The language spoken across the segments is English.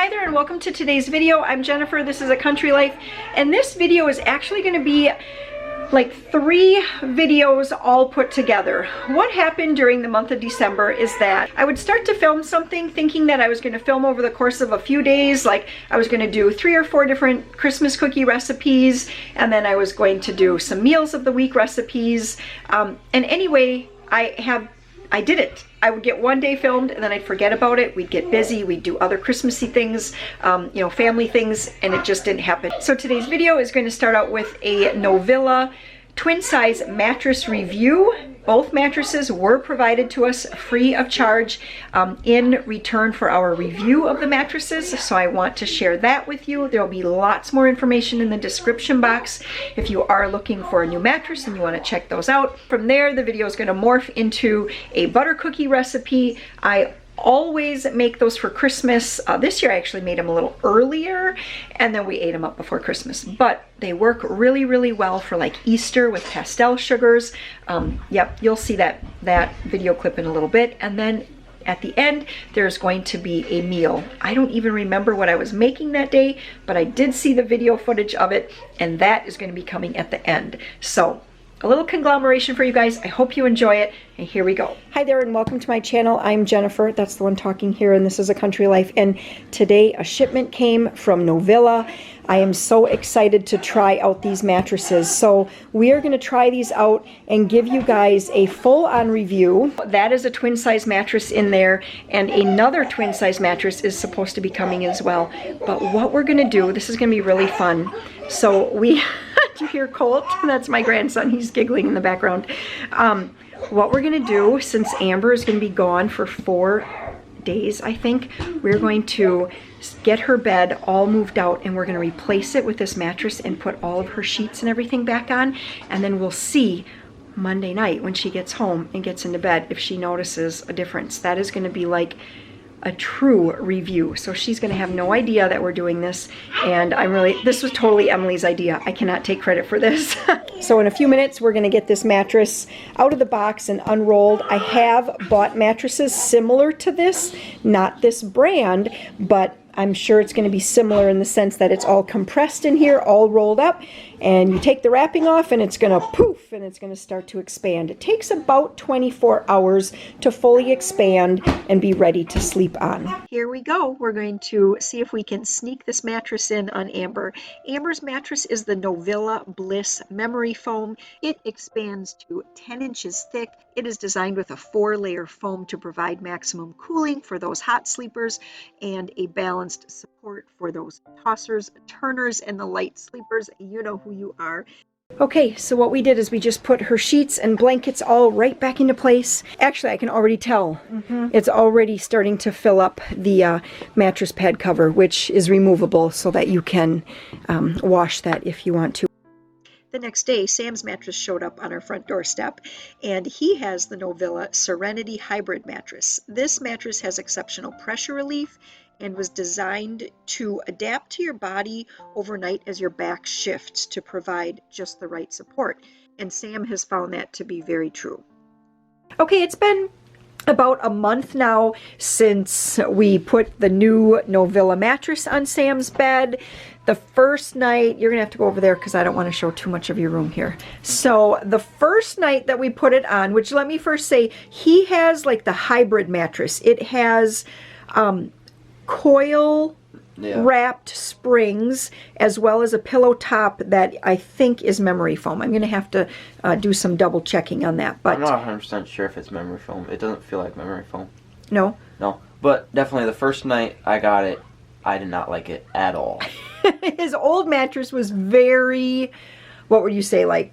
Hi there and welcome to today's video. I'm Jennifer, this is A Country Life, and this video is actually going to be like 3 videos all put together. What happened during the month of December is that I would start to film something thinking that I was going to film over the course of a few days, like I was going to do 3 or 4 different Christmas cookie recipes, and then I was going to do some meals of the week recipes, and anyway, I did it. I would get one day filmed and then I'd forget about it. We'd get busy, we'd do other Christmassy things, you know, family things, and it just didn't happen. So today's video is going to start out with a Novilla twin size mattress review. Both mattresses were provided to us free of charge in return for our review of the mattresses, so I want to share that with you. There will be lots more information in the description box if you are looking for a new mattress and you want to check those out. From there, the video is going to morph into a butter cookie recipe. I always make those for Christmas. This year I actually made them a little earlier and then we ate them up before Christmas, but they work really, really well for like Easter with pastel sugars. Yep, you'll see that video clip in a little bit, and then at the end there's going to be a meal. I don't even remember what I was making that day, but I did see the video footage of it, and that is going to be coming at the end. So a little conglomeration for you guys. I hope you enjoy it, and here we go. Hi there and welcome to my channel. I'm Jennifer, that's the one talking here, and this is A Country Life, and today a shipment came from Novilla. I am so excited to try out these mattresses. So we are going to try these out and give you guys a full-on review. That is a twin size mattress in there, and another twin size mattress is supposed to be coming as well. But what we're going to do, this is going to be really fun. So we, do you hear Colt? That's my grandson, he's giggling in the background. What we're going to do, since Amber is going to be gone for 4 days, I think, we're going to get her bed all moved out and we're going to replace it with this mattress and put all of her sheets and everything back on, and then we'll see Monday night when she gets home and gets into bed if she notices a difference. That is going to be like a true review. So she's going to have no idea that we're doing this, and this was totally Emily's idea. I cannot take credit for this. So in a few minutes we're going to get this mattress out of the box and unrolled. I have bought mattresses similar to this, not this brand, but I'm sure it's going to be similar in the sense that it's all compressed in here, all rolled up, and you take the wrapping off and it's going to poof and it's going to start to expand. It takes about 24 hours to fully expand and be ready to sleep on. Here we go. We're going to see if we can sneak this mattress in on Amber. Amber's mattress is the Novilla Bliss Memory foam. It expands to 10 inches thick. It is designed with a 4-layer foam to provide maximum cooling for those hot sleepers and a balanced support for those tossers, turners, and the light sleepers. You know who you are. Okay, so what we did is we just put her sheets and blankets all right back into place. Actually, I can already tell it's already starting to fill up the mattress pad cover, which is removable so that you can wash that if you want to. The next day, Sam's mattress showed up on our front doorstep, and he has the Novilla Serenity Hybrid mattress. This mattress has exceptional pressure relief and was designed to adapt to your body overnight as your back shifts to provide just the right support. And Sam has found that to be very true. Okay, it's been about a month now since we put the new Novilla mattress on Sam's bed. The first night, you're gonna have to go over there because I don't want to show too much of your room here. So the first night that we put it on, which let me first say, he has like the hybrid mattress. It has coil wrapped springs as well as a pillow top that I think is memory foam. I'm going to have to do some double checking on that. But I'm not 100% sure if it's memory foam. It doesn't feel like memory foam. No? No. But definitely the first night I got it, I did not like it at all. His old mattress was very, what would you say, like?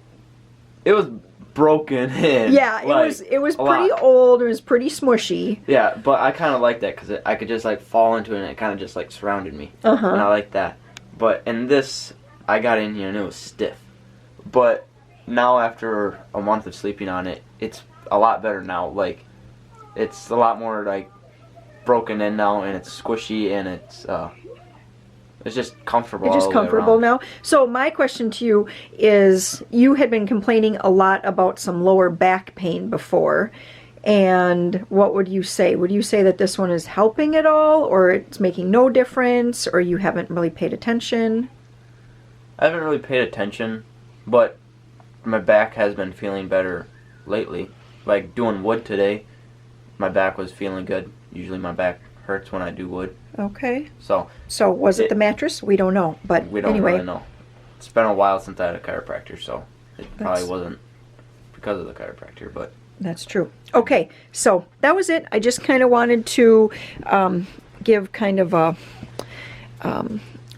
It was broken in. Yeah, it was pretty old. It was pretty smushy. Yeah, but I kind of like that because I could just like fall into it and it kind of just like surrounded me. And I like that. But in this, I got in here and it was stiff. But now after a month of sleeping on it, it's a lot better now. Like, it's a lot more like broken in now, and it's squishy, and it's just comfortable. It's just comfortable now. So my question to you is, you had been complaining a lot about some lower back pain before, And what would you say? Would you say that this one is helping at all, or it's making no difference, or you haven't really paid attention? I haven't really paid attention, but my back has been feeling better lately. Like doing wood today, my back was feeling good. Usually my back hurts when I do wood. Okay. So was it the mattress? We don't know, but we don't anyway. really know. It's been a while since I had a chiropractor, so it probably wasn't because of the chiropractor, but that's true. Okay, so that was it. I just kind of wanted to give kind of a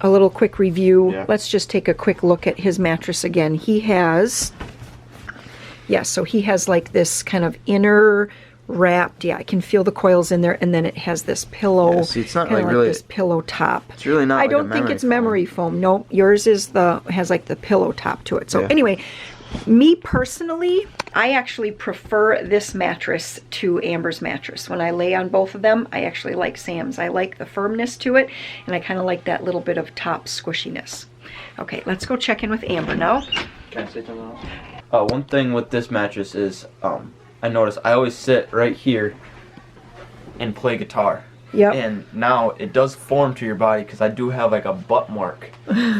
little quick review. Yeah. Let's just take a quick look at his mattress again. He has, so he has like this kind of inner wrapped, I can feel the coils in there, and then it has this pillow, yeah, see, it's not kind like of really, this pillow top. It's really not. I like don't think it's memory foam. No, yours is has like the pillow top to it. So anyway, me personally, I actually prefer this mattress to Amber's mattress. When I lay on both of them, I actually like Sam's. I like the firmness to it, and I kind of like that little bit of top squishiness. Okay, let's go check in with Amber now. Can I say something else? One thing with this mattress is, I notice I always sit right here and play guitar. Yep. And now it does form to your body, because I do have like a butt mark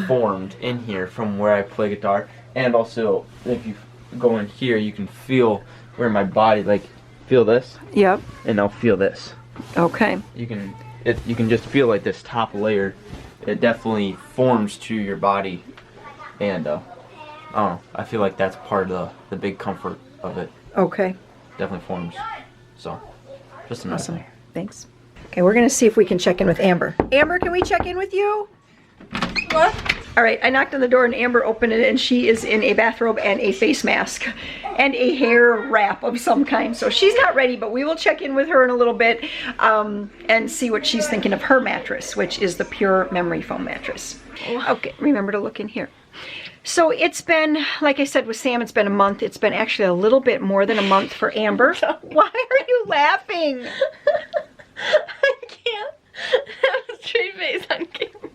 formed in here from where I play guitar. And also, if you go in here, you can feel where my body, like, feel this. Yep. And now feel this. Okay. You can just feel like this top layer. It definitely forms to your body. And I don't know, I feel like that's part of the big comfort of it. Okay. Definitely forms. So, just another Awesome. thing. Thanks. Okay, we're gonna see if we can check in with Amber. Amber, can we check in with you? What? All right, I knocked on the door and Amber opened it, and she is in a bathrobe and a face mask and a hair wrap of some kind. So she's not ready, but we will check in with her in a little bit and see what she's thinking of her mattress, which is the pure memory foam mattress. Okay, remember to look in here. So it's been, like I said with Sam, it's been a month. It's been actually a little bit more than a month for Amber. Why are you laughing? I can't have a straight face on camera.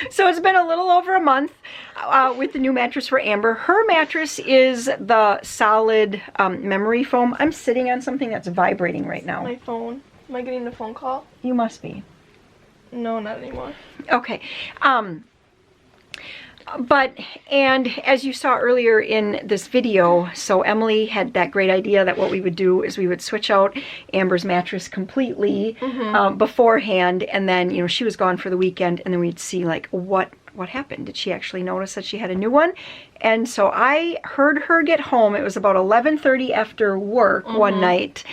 So it's been a little over a month with the new mattress for Amber. Her mattress is the solid memory foam. I'm sitting on something that's vibrating right now. My phone. Am I getting a phone call? You must be. No, not anymore. Okay. And as you saw earlier in this video, so Emily had that great idea that what we would do is we would switch out Amber's mattress completely beforehand, and then, you know, she was gone for the weekend, and then we'd see like what happened. Did she actually notice that she had a new one? And so I heard her get home. It was about 11:30 after work one night,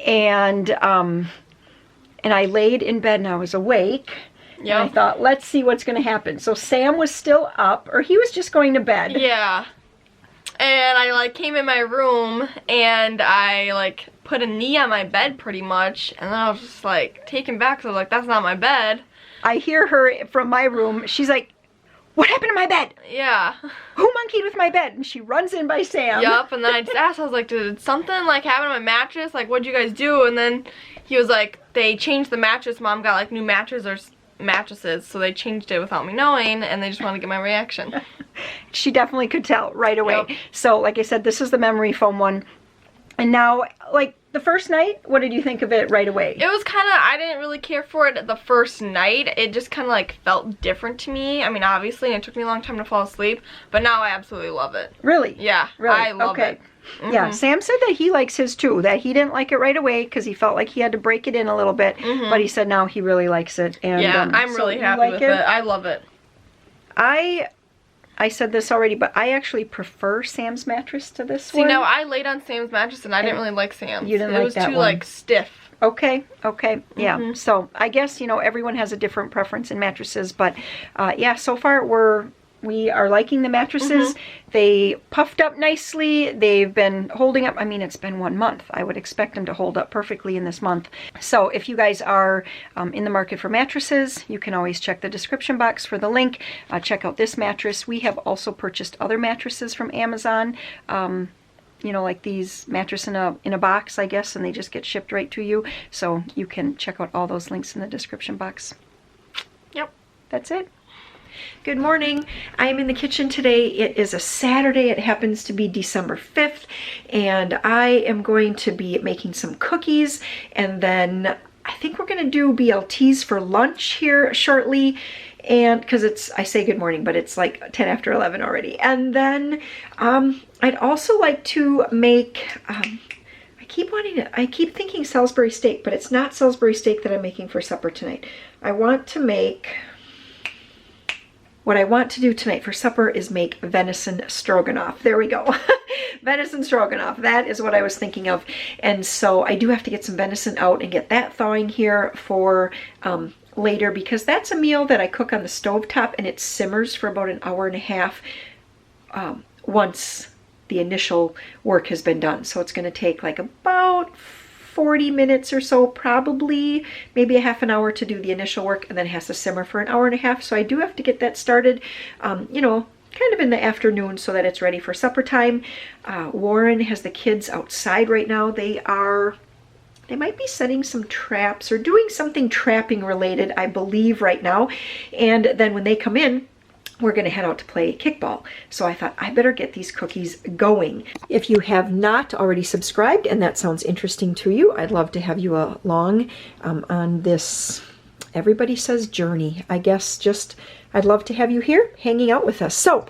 and I laid in bed and I was awake. Yeah. And I thought, let's see what's going to happen. So Sam was still up, or he was just going to bed. Yeah. And I like came in my room and I like put a knee on my bed pretty much, and then I was just like taken back, so I was like, that's not my bed. I hear her from my room. She's like, what happened to my bed? Yeah. Who monkeyed with my bed? And she runs in by Sam. Yup, and then I just asked, I was like, did something like happen to my mattress? Like, what'd you guys do? And then he was like, they changed the mattress. Mom got like new mattresses, so they changed it without me knowing, and they just wanted to get my reaction. She definitely could tell right away. Yep. So like I said, this is the memory foam one. And now, like the first night, what did you think of it right away? It was kind of, I didn't really care for it the first night. It just kind of like felt different to me. I mean, obviously, and it took me a long time to fall asleep, but now I absolutely love it. Really? Yeah, Really? I love it. Yeah, Sam said that he likes his too, that he didn't like it right away because he felt like he had to break it in a little bit, but he said now he really likes it. And yeah, I'm so really you happy like with it. I love it. I said this already, but I actually prefer Sam's mattress to this See, one. no, I laid on Sam's mattress and I didn't really like Sam's. You didn't like that one? It was too like stiff. Okay, yeah. So I guess, you know, everyone has a different preference in mattresses, but yeah, so far we are liking the mattresses. They puffed up nicely. They've been holding up. I mean, it's been 1 month. I would expect them to hold up perfectly in this month. So if you guys are in the market for mattresses, you can always check the description box for the link. Check out this mattress. We have also purchased other mattresses from Amazon. You know, like these mattress in a box, I guess, and they just get shipped right to you. So you can check out all those links in the description box. Yep. That's it. Good morning. I am in the kitchen today. It is a Saturday. It happens to be December 5th, and I am going to be making some cookies, and then I think we're going to do BLTs for lunch here shortly. And because I say good morning, but it's like 10 after 11 already. And then I'd also like to make, I keep thinking Salisbury steak, but it's not Salisbury steak that I'm making for supper tonight. What I want to do tonight for supper is make venison stroganoff. There we go. Venison stroganoff. That is what I was thinking of. And so I do have to get some venison out and get that thawing here for later, because that's a meal that I cook on the stovetop and it simmers for about an hour and a half once the initial work has been done. So it's going to take like about 40 minutes or so, probably maybe a half an hour to do the initial work, and then it has to simmer for an hour and a half. So I do have to get that started, you know, kind of in the afternoon so that it's ready for supper time. Warren has the kids outside right now. They might be setting some traps or doing something trapping related, I believe, right now. And then when they come in, we're going to head out to play kickball. So I thought I better get these cookies going. If you have not already subscribed and that sounds interesting to you, I'd love to have you along on this, everybody says journey. I guess just, I'd love to have you here hanging out with us. So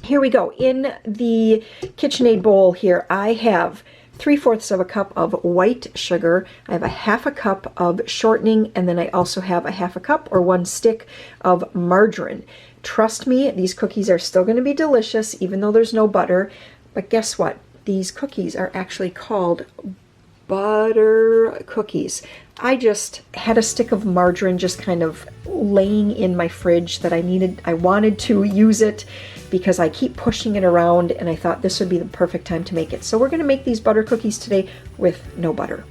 here we go. In the KitchenAid bowl here, I have 3/4 of a cup of white sugar. I have a 1/2 cup of shortening, and then I also have a 1/2 cup or 1 stick of margarine. Trust me, these cookies are still going to be delicious even though there's no butter. But guess what? These cookies are actually called butter cookies. I just had a stick of margarine just kind of laying in my fridge that I wanted to use it because I keep pushing it around, and I thought this would be the perfect time to make it. So we're going to make these butter cookies today with no butter.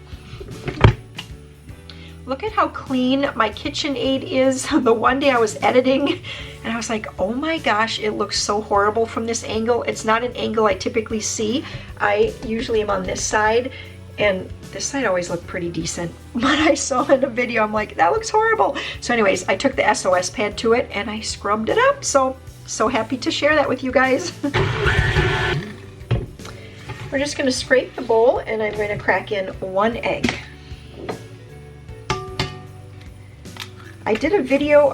Look at how clean my KitchenAid is. The one day I was editing and I was like, oh my gosh, it looks so horrible from this angle. It's not an angle I typically see. I usually am on this side, and this side always looked pretty decent. But I saw in a video, I'm like, that looks horrible. So anyways, I took the SOS pad to it and I scrubbed it up. So happy to share that with you guys. We're just going to scrape the bowl, and I'm going to crack in 1 egg. I did a video,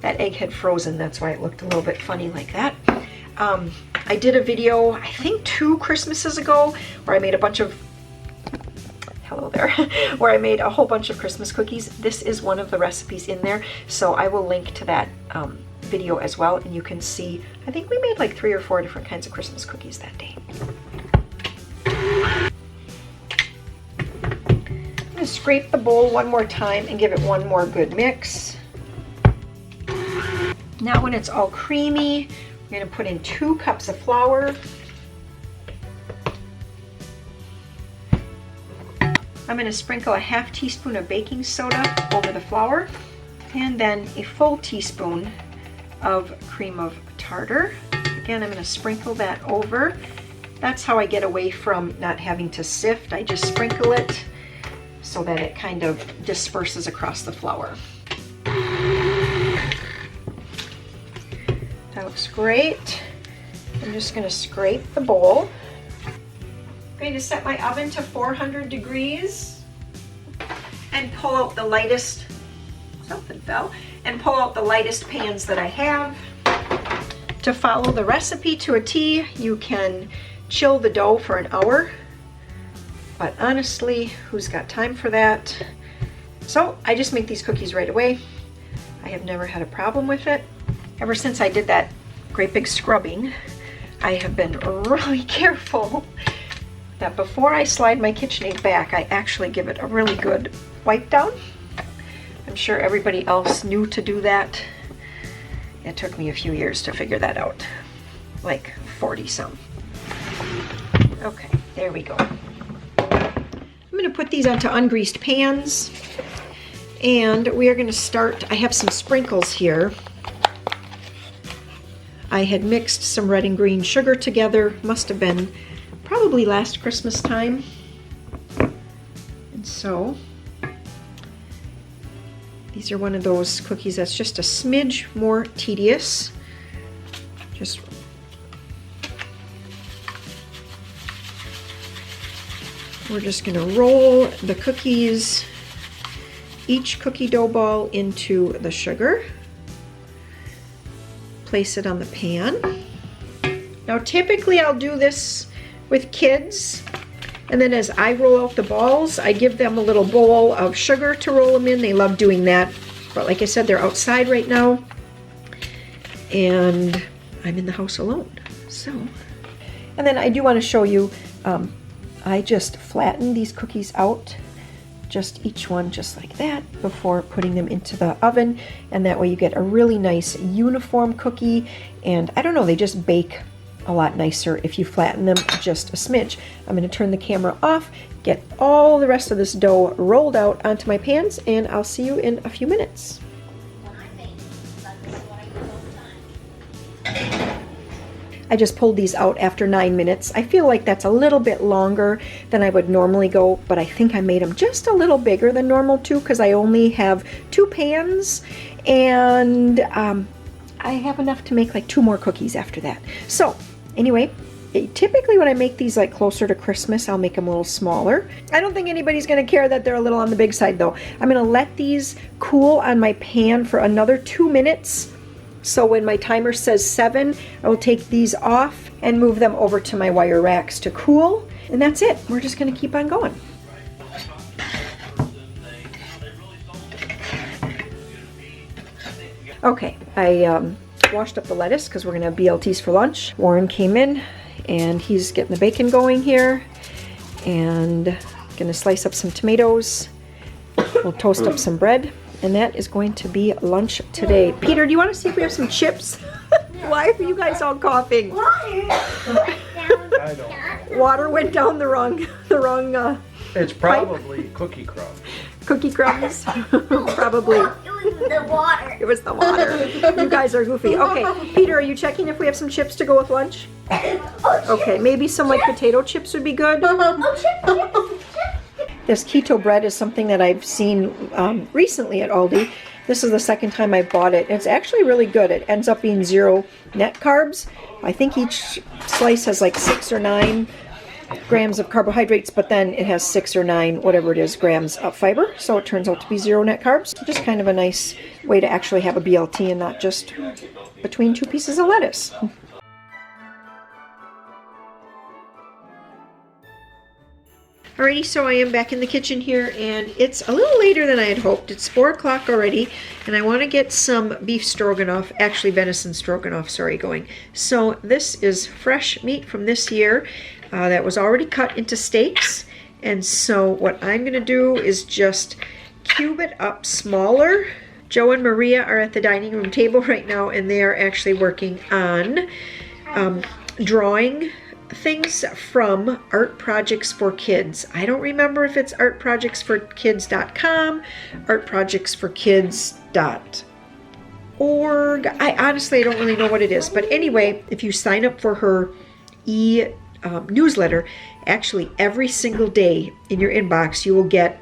that egg had frozen, that's why it looked a little bit funny like that. I did a video, I think 2 Christmases ago, where I made a bunch of, hello there, where I made a whole bunch of Christmas cookies. This is one of the recipes in there, so I will link to that video as well, and you can see, I think we made like 3 or 4 different kinds of Christmas cookies that day. I'm going to scrape the bowl one more time and give it one more good mix. Now when it's all creamy, we're going to put in 2 cups of flour. I'm going to sprinkle a 1/2 teaspoon of baking soda over the flour, and then a full teaspoon of cream of tartar. Again, I'm going to sprinkle that over. That's how I get away from not having to sift. I just sprinkle it so that it kind of disperses across the flour. That looks great. I'm just going to scrape the bowl. I'm going to set my oven to 400 degrees and pull out the lightest, something fell, and pull out the lightest pans that I have. To follow the recipe to a T, you can chill the dough for an hour. But honestly, who's got time for that? So I just make these cookies right away. I have never had a problem with it. Ever since I did that great big scrubbing, I have been really careful that before I slide my KitchenAid back, I actually give it a really good wipe down. I'm sure everybody else knew to do that. It took me a few years to figure that out, like 40 some. Okay, there we go. I'm going to put these onto ungreased pans, and we are going to start. I have some sprinkles here. I had mixed some red and green sugar together, must have been probably last Christmas time. And so These are one of those cookies that's just a smidge more tedious. We're just gonna roll the cookies, each cookie dough ball into the sugar. Place it on the pan. Now typically I'll do this with kids, and then as I roll out the balls, I give them a little bowl of sugar to roll them in. They love doing that. But like I said, they're outside right now, and I'm in the house alone. So, and then I do want to show you, I just flatten these cookies out, just each one just like that, before putting them into the oven, and that way you get a really nice uniform cookie. And I don't know, they just bake a lot nicer if you flatten them just a smidge. I'm going to turn the camera off, get all the rest of this dough rolled out onto my pans, and I'll see you in a few minutes. I just pulled these out after 9 minutes. I feel like that's a little bit longer than I would normally go, but I think I made them just a little bigger than normal too, because I only have 2 pans, and I have enough to make like 2 more cookies after that. So anyway, typically when I make these like closer to Christmas, I'll make them a little smaller. I don't think anybody's gonna care that they're a little on the big side though. I'm gonna let these cool on my pan for another 2 minutes. So when my timer says 7, I will take these off and move them over to my wire racks to cool. And that's it. We're just gonna keep on going. Okay, I washed up the lettuce because we're gonna have BLTs for lunch. Warren came in and he's getting the bacon going here, and gonna slice up some tomatoes. We'll toast up some bread, and that is going to be lunch today. Peter, do you want to see if we have some chips? Why are you guys all coughing? Water went down the wrong It's probably cookie crumbs. cookie crumbs. Probably. It was the water. It was the water. You guys are goofy. Okay, Peter, are you checking if we have some chips to go with lunch? Okay, maybe some like potato chips would be good. This keto bread is something that I've seen recently at Aldi. This is the second time I've bought it. It's actually really good. It ends up being 0 net carbs. I think each slice has like 6 or 9 grams of carbohydrates, but then it has 6 or 9, whatever it is, grams of fiber. So it turns out to be 0 net carbs. Just kind of a nice way to actually have a BLT and not just between 2 pieces of lettuce. Alrighty, so I am back in the kitchen here, and it's a little later than I had hoped. It's 4 o'clock already, and I want to get some beef stroganoff, actually venison stroganoff, sorry, going. So this is fresh meat from this year that was already cut into steaks, and so what I'm going to do is just cube it up smaller. Joe and Maria are at the dining room table right now, and they are actually working on drawing things from Art Projects for Kids. I don't remember if it's artprojectsforkids.com, artprojectsforkids.org. I honestly don't really know what it is, but anyway, if you sign up for her newsletter, actually every single day in your inbox you will get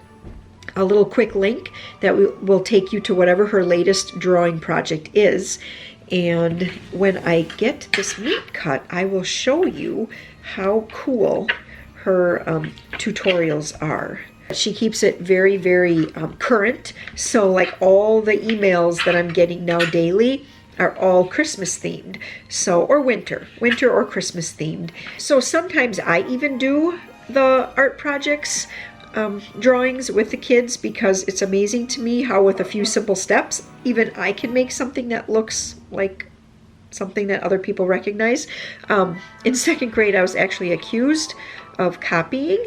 a little quick link that will take you to whatever her latest drawing project is. And when I get this meat cut, I will show you how cool her tutorials are. She keeps it very, very current. So like all the emails that I'm getting now daily are all Christmas themed. So, or winter or Christmas themed. So sometimes I even do the art projects drawings with the kids, because it's amazing to me how with a few simple steps, even I can make something that looks like something that other people recognize. In 2nd grade, I was actually accused of copying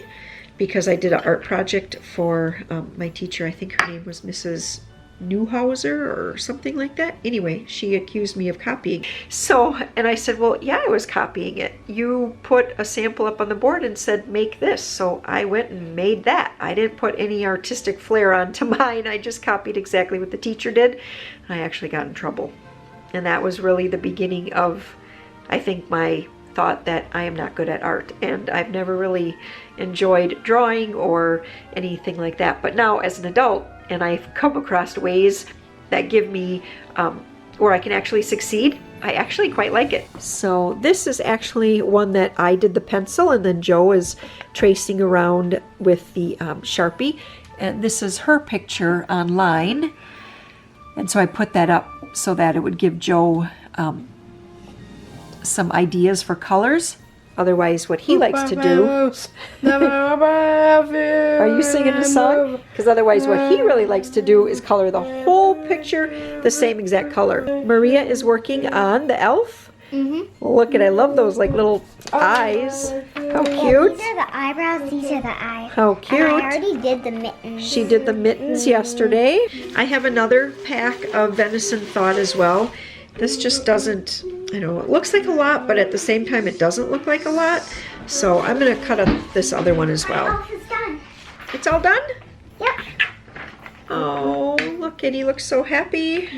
because I did an art project for my teacher. I think her name was Mrs. Newhauser or something like that. Anyway, she accused me of copying. So, and I said, well, yeah, I was copying it. You put a sample up on the board and said, make this. So I went and made that. I didn't put any artistic flair onto mine. I just copied exactly what the teacher did. I actually got in trouble. And that was really the beginning of, I think, my thought that I am not good at art, and I've never really enjoyed drawing or anything like that. But now as an adult, and I've come across ways that give me where I can actually succeed, I actually quite like it. So this is actually one that I did the pencil, and then Joe is tracing around with the Sharpie. And this is her picture online. And so I put that up so that it would give Joe some ideas for colors. Otherwise, what he likes to do... Are you singing a song? Because otherwise what he really likes to do is color the whole picture the same exact color. Maria is working on the elf. Look at, I love those like little eyes. How cute. These are the eyebrows, these are the eyes. How cute. And I already did the mittens. She did the mittens yesterday. I have another pack of venison thought as well. This just doesn't, I know it looks like a lot, but at the same time it doesn't look like a lot. So I'm going to cut up this other one as well. My elf is done. It's all done? Yep. Oh, look at, he looks so happy.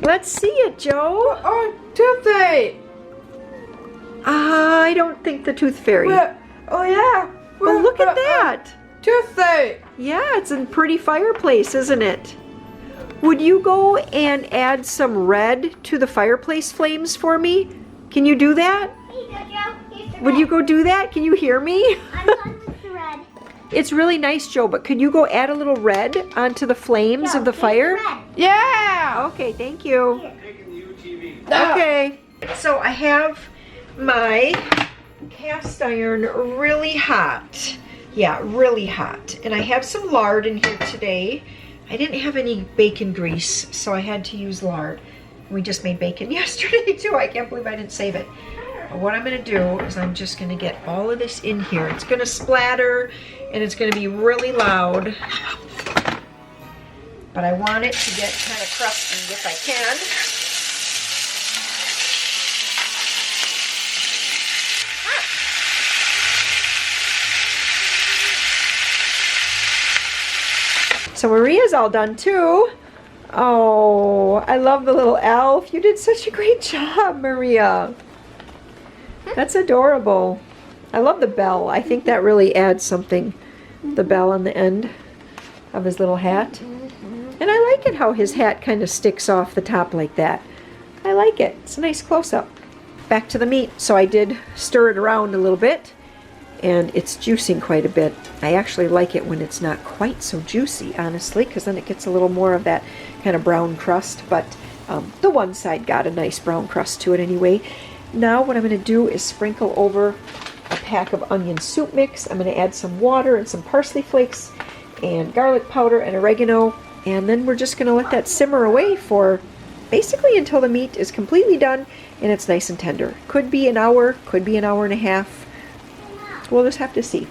Let's see it, Joe. Oh, toothache! I don't think the tooth fairy. Oh yeah. But look at that. Toothache! Yeah, it's a pretty fireplace, isn't it? Would you go and add some red to the fireplace flames for me? Can you do that? Here you go, Joe. Here's the Would red. you go do that? Can you hear me? I'm done with the red. It's really nice, Joe, but could you go add a little red onto the flames Joe, of the here's fire? red. Yeah! Okay, thank you. Here. Okay. So I have my cast iron really hot. Yeah, really hot. And I have some lard in here today. I didn't have any bacon grease, so I had to use lard. We just made bacon yesterday too. I can't believe I didn't save it. But what I'm going to do is I'm just going to get all of this in here. It's going to splatter and it's going to be really loud. But I want it to get kind of crusty if I can. So Maria's all done too. Oh, I love the little elf. You did such a great job, Maria. That's adorable. I love the bell. I think that really adds something. The bell on the end of his little hat. And I like it how his hat kind of sticks off the top like that. I like it. It's a nice close-up. Back to the meat. So I did stir it around a little bit. And it's juicing quite a bit. I actually like it when it's not quite so juicy, honestly, because then it gets a little more of that kind of brown crust. But the one side got a nice brown crust to it anyway. Now what I'm going to do is sprinkle over a pack of onion soup mix. I'm going to add some water and some parsley flakes and garlic powder and oregano. And then we're just going to let that simmer away for basically until the meat is completely done and it's nice and tender. Could be an hour, could be an hour and a half. We'll just have to see.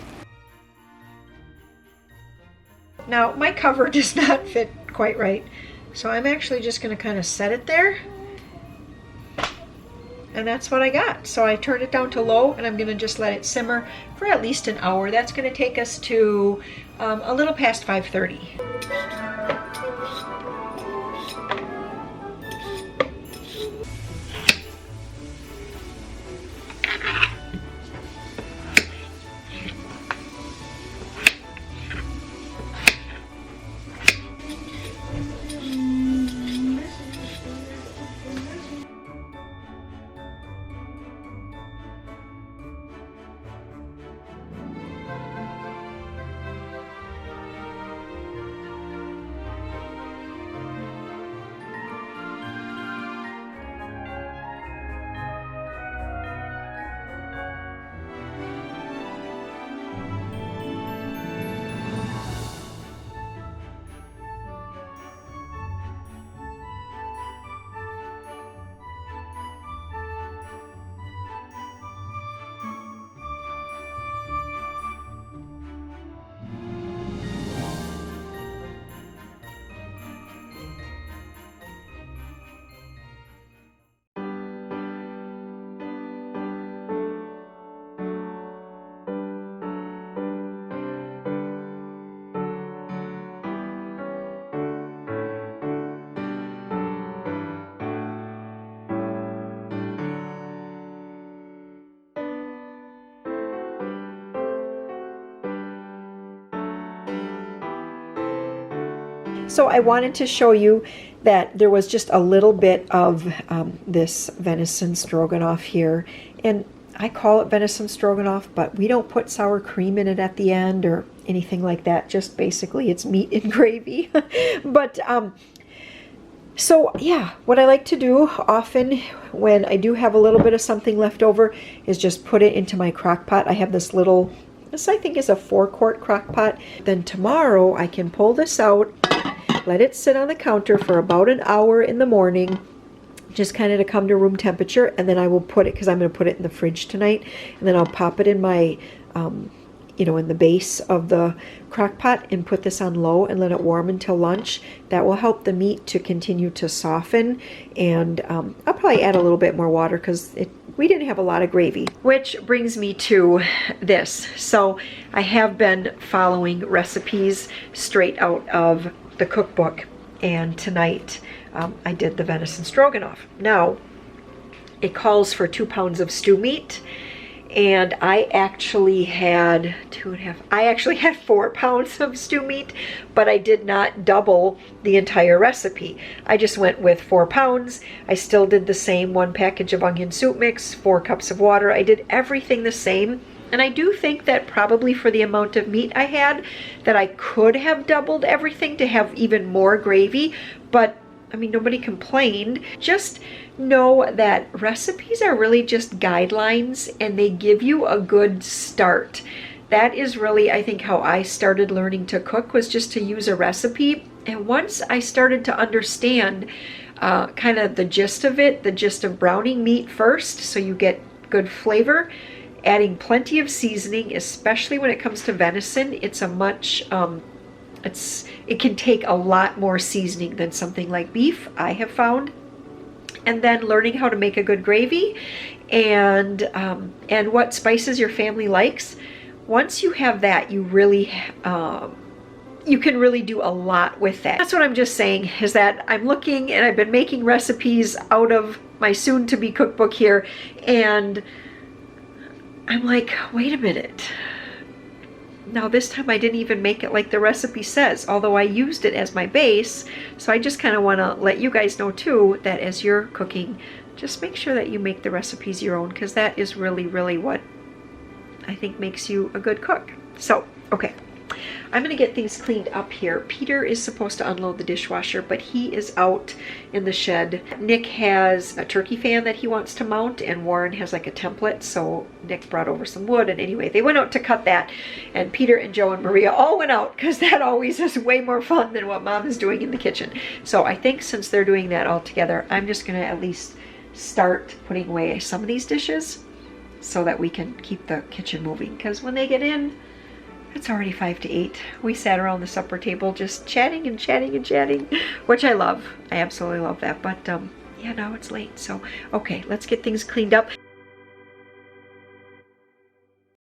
Now, my cover does not fit quite right, so I'm actually just going to kind of set it there. And that's what I got. So I turned it down to low, and I'm going to just let it simmer for at least an hour. That's going to take us to a little past 5:30. So I wanted to show you that there was just a little bit of this venison stroganoff here, and I call it venison stroganoff, but we don't put sour cream in it at the end or anything like that. Just basically it's meat and gravy. But so yeah, what I like to do often when I do have a little bit of something left over is just put it into my crock pot. I have this little, this I think is a 4-quart crock pot. Then tomorrow I can pull this out, let it sit on the counter for about an hour in the morning, just kind of to come to room temperature, and then I will put it, because I'm going to put it in the fridge tonight, and then I'll pop it in my, you know, in the base of the crock pot and put this on low and let it warm until lunch. That will help the meat to continue to soften, and I'll probably add a little bit more water because we didn't have a lot of gravy. Which brings me to this. So I have been following recipes straight out of the cookbook, and tonight I did the venison stroganoff. Now it calls for 2 pounds of stew meat, and I actually had 4 pounds of stew meat, but I did not double the entire recipe. I just went with 4 pounds. I still did the same 1 package of onion soup mix, 4 cups of water. I did everything the same. And I do think that probably for the amount of meat I had, that I could have doubled everything to have even more gravy, but I mean, nobody complained. Just know that recipes are really just guidelines, and they give you a good start. That is really, I think, how I started learning to cook, was just to use a recipe. And once I started to understand kind of the gist of it, the gist of browning meat first, so you get good flavor, adding plenty of seasoning, especially when it comes to venison. It's a much, it can take a lot more seasoning than something like beef, I have found. And then learning how to make a good gravy, and what spices your family likes. Once you have that, you really, you can really do a lot with that. That's what I'm just saying, is that I'm looking, and I've been making recipes out of my soon-to-be cookbook here, and I'm like, wait a minute. Now this time I didn't even make it like the recipe says, although I used it as my base. So I just kind of want to let you guys know too, that as you're cooking, just make sure that you make the recipes your own, because that is really, really what I think makes you a good cook. So, okay. I'm going to get things cleaned up here. Peter is supposed to unload the dishwasher, but he is out in the shed. Nick has a turkey fan that he wants to mount, and Warren has like a template, so Nick brought over some wood, and anyway, they went out to cut that, and Peter and Joe and Maria all went out, because that always is way more fun than what Mom is doing in the kitchen. So I think since they're doing that all together, I'm just going to at least start putting away some of these dishes so that we can keep the kitchen moving, because when they get in, it's already 5 to 8. We sat around the supper table just chatting and chatting and chatting, which I love. I absolutely love that. But yeah, now it's late. So, okay, let's get things cleaned up.